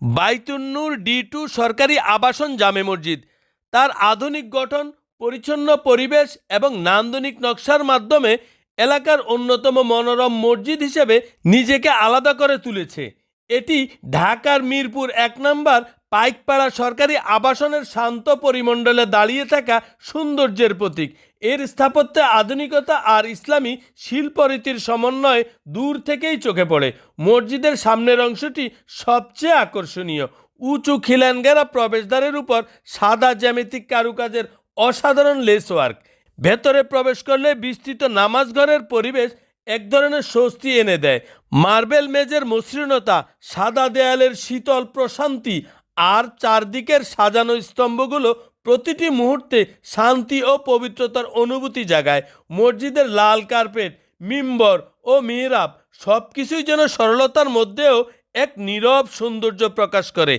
Baitunnur D2 সরকারি আবাসন জামে মসজিদ তার আধুনিক গঠন, পরিচ্ছন্ন পরিবেশ এবং নান্দনিক নকশার মাধ্যমে এলাকার অন্যতম মনোরম মসজিদ হিসেবে নিজেকে আলাদা করে তুলেছে। এটি ঢাকার মিরপুর ১ নম্বর পাইকপাড়া সরকারি আবাসনের শান্ত পরিমণ্ডলে দাঁড়িয়ে থাকা সৌন্দর্যের প্রতীক। এর স্থাপত্যে আধুনিকতা আর ইসলামী শিল্পরীতির সমন্বয় দূর থেকেই চোখে পড়ে। মসজিদের সামনের অংশটি সবচেয়ে আকর্ষণীয়। উঁচু খিলানঘেরা প্রবেশদ্বারের উপর সাদা জ্যামিতিক কারুকাজের অসাধারণ লেসওয়ার্ক। ভেতরে প্রবেশ করলে বিস্তৃত নামাজ ঘরের পরিবেশ এক ধরনের স্বস্তি এনে দেয়। মার্বেল মেঝের মসৃণতা, সাদা দেয়ালের শীতল প্রশান্তি আর চারদিকের সাজানো স্তম্ভগুলো প্রতিটি মুহূর্তে শান্তি ও পবিত্রতার অনুভূতি জাগায়। মসজিদের লাল কার্পেট, মিম্বর ও মিহরাব সবকিছুই যেন সরলতার মধ্যেও এক নীরব সৌন্দর্য প্রকাশ করে,